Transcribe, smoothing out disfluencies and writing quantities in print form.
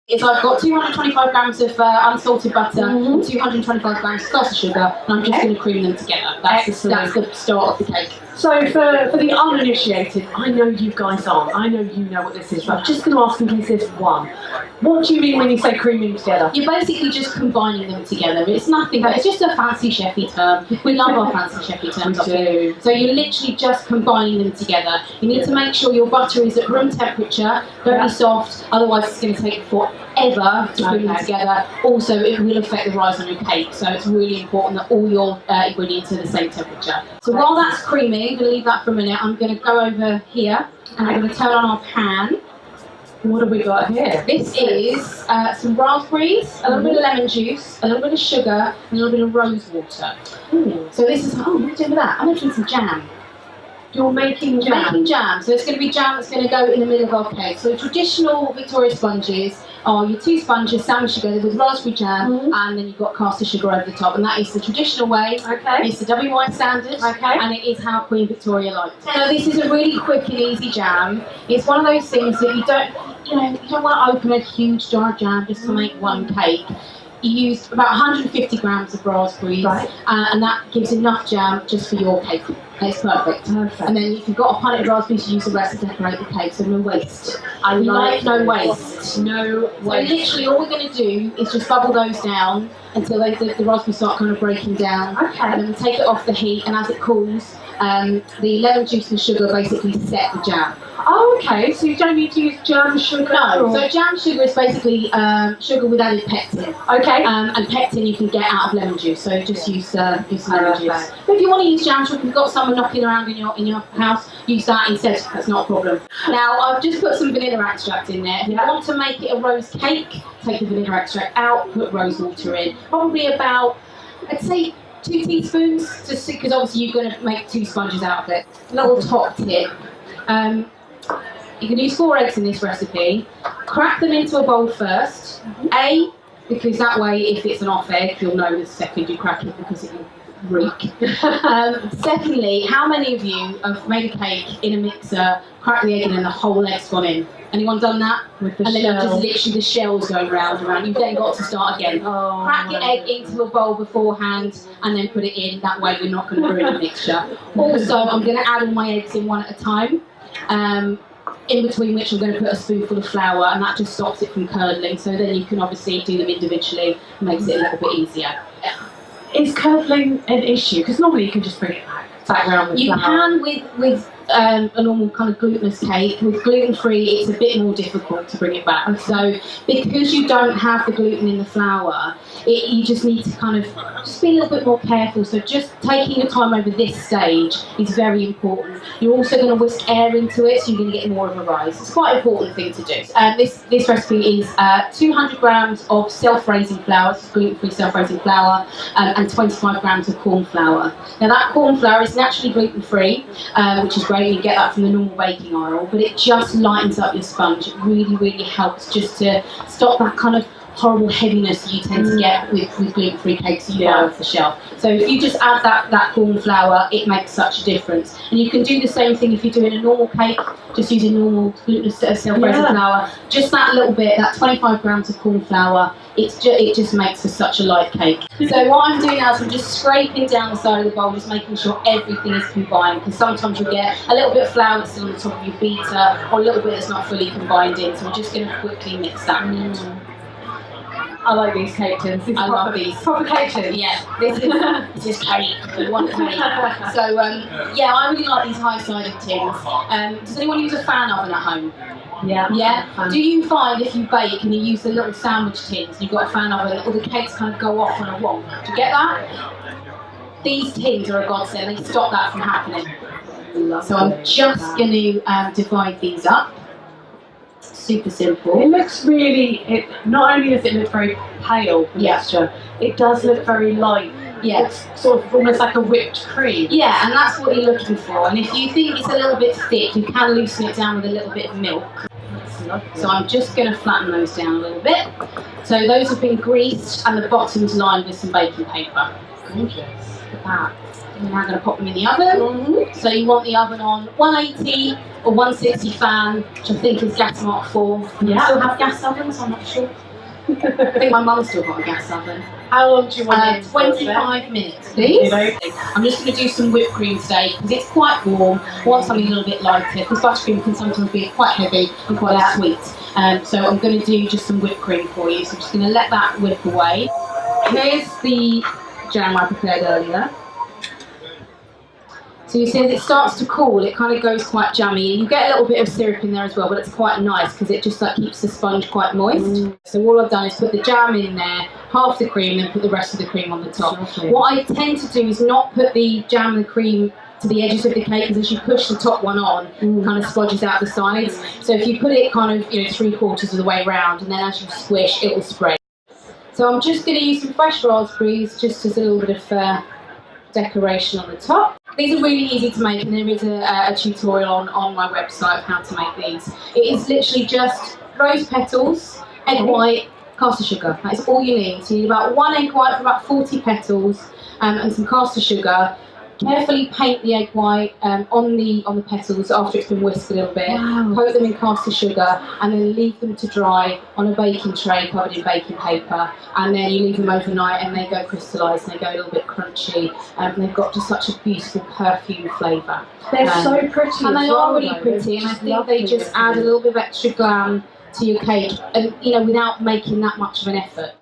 is I've got 225 grams of unsalted butter and 225 grams of caster sugar, and I'm just going to cream them together. That's the start of the cake. So for the uninitiated, I know you guys aren't. I know you know what this is, but I'm just going to ask in case there's one. What do you mean when you say creaming together? You're basically just combining them together. It's nothing, but it's just a fancy chefy term. We love our fancy chefy terms. We do. So you're literally just combining them together. You need to make sure your butter is at room temperature, very soft, otherwise it's going to take forever to cream them together. Also, it will affect the rise on your cake, so it's really important that all your ingredients are the same temperature. So while that's creaming, I'm going to leave that for a minute. I'm going to go over here and I'm going to turn on our pan. What have we got here? This is some raspberries, a little bit of lemon juice, a little bit of sugar, and a little bit of rose water. So this is, what are you doing with that? I'm making some jam. You're making jam? Making jam. So it's going to be jam that's going to go in the middle of our cake. So traditional Victoria sponges are your two sponges sandwiched together with raspberry jam, and then you've got caster sugar over the top. And that is the traditional way. It's the WY standard, and it is how Queen Victoria liked it. So this is a really quick and easy jam. It's one of those things that you don't want to open a huge jar of jam just to make one cake. You use about 150 grams of raspberries, and that gives enough jam just for your cake. It's perfect. And then if you've got a pint of raspberries, you use the rest to decorate the cake, so no waste. I like no waste. No waste. So literally all we're going to do is just bubble those down until the raspberries start kind of breaking down. And then we take it off the heat, and as it cools, the lemon juice and sugar basically set the jam. Oh, okay. So you don't need to use jam sugar? No. So jam sugar is basically sugar with added pectin. And pectin you can get out of lemon juice. So just use lemon juice. But if you want to use jam sugar, if you've got someone knocking around in your house, use that instead. That's not a problem. Now I've just put some vanilla extract in there. If you want to make it a rose cake, take the vanilla extract out, put rose water in. Probably about, I'd say, 2 teaspoons, just because obviously you're going to make 2 sponges out of it. A little top tip. You can use 4 eggs in this recipe. Crack them into a bowl first. Because that way, if it's an off egg, you'll know the second you crack it because it will reek. Secondly, how many of you have made a cake in a mixer, cracked the egg in and the whole egg's gone in? Anyone done that? With the and then shells. just literally the shells going round and round. You've then got to start again. Crack your egg into a bowl beforehand and then put it in. That way you're not going to ruin the mixture. Also, I'm going to add all my eggs in one at a time. In between which I'm going to put a spoonful of flour, and that just stops it from curdling. So then you can obviously do them individually, makes it a little bit easier. Is curdling an issue? Because normally you can just bring it back around with flour. You can with a normal kind of glutinous cake. With gluten-free, it's a bit more difficult to bring it back. So because you don't have the gluten in the flour, you just need to kind of just be a little bit more careful. So just taking your time over this stage is very important. You're also going to whisk air into it, so you're going to get more of a rise. It's quite an important thing to do. This recipe is 200 grams of self-raising flour, so gluten-free self-raising flour, and 25 grams of corn flour. Now that corn flour is naturally gluten-free, which is great. You get that from the normal baking oil, but it just lightens up your sponge. It really, really helps just to stop that kind of horrible heaviness that you tend to get with gluten-free cakes you buy off the shelf. So if you just add that corn flour, it makes such a difference. And you can do the same thing if you're doing a normal cake, just using normal glutinous self-raising flour. Just that little bit, that 25 grams of corn flour, it just makes for such a light cake. So what I'm doing now is I'm just scraping down the side of the bowl, just making sure everything is combined, because sometimes you'll get a little bit of flour that's still on the top of your beater, or a little bit that's not fully combined in. So we're just going to quickly mix that. I like these cake tins. I love these. Proper cake tins. Yeah, this is cake. We want cake. So yeah, I really like these high-sided tins. Does anyone use a fan oven at home? Yeah. Do you find if you bake and you use the little sandwich tins, you've got a fan oven, all the cakes kind of go off on a wonk? Do you get that? These tins are a godsend. They stop that from happening. So I'm just going to divide these up. Super simple. It looks really, not only does it look very pale, the texture, it does look very light. Yeah. It's sort of almost like a whipped cream. Yeah, and that's what you're looking for. And if you think it's a little bit thick, you can loosen it down with a little bit of milk. So I'm just going to flatten those down a little bit. So those have been greased and the bottom's lined with some baking paper. Gorgeous. at that. And now I'm going to pop them in the oven. So you want the oven on 180 or 160 fan, which I think is gas mark 4. Yeah. I still have gas ovens, I'm not sure. I think my mum's still got a gas oven. How long do you want it? 25 minutes, please. I'm just going to do some whipped cream today because it's quite warm. I want something a little bit lighter because buttercream can sometimes be quite heavy and quite sweet. So I'm going to do just some whipped cream for you. So I'm just going to let that whip away. Here's the jam I prepared earlier. So you see as it starts to cool, it kind of goes quite jammy. You get a little bit of syrup in there as well, but it's quite nice because it just like keeps the sponge quite moist. So all I've done is put the jam in there, half the cream, then put the rest of the cream on the top. What I tend to do is not put the jam and the cream to the edges of the cake, because as you push the top one on, it kind of splodges out the sides. So if you put it kind of 3/4 of the way round, and then as you squish, it will spread. So I'm just going to use some fresh raspberries, just as a little bit of decoration on the top. These are really easy to make, and there is a tutorial on my website of how to make these. It is literally just rose petals, egg white, caster sugar. That is all you need. So you need about 1 egg white for about 40 petals, and some caster sugar. Carefully paint the egg white on the petals after it's been whisked a little bit. Coat them in caster sugar and then leave them to dry on a baking tray covered in baking paper. And then you leave them overnight and they go crystallised and they go a little bit crunchy. And they've got just such a beautiful perfume flavour. They're so pretty. And they are really pretty, and I think they just add a little bit of extra glam to your cake, and without making that much of an effort.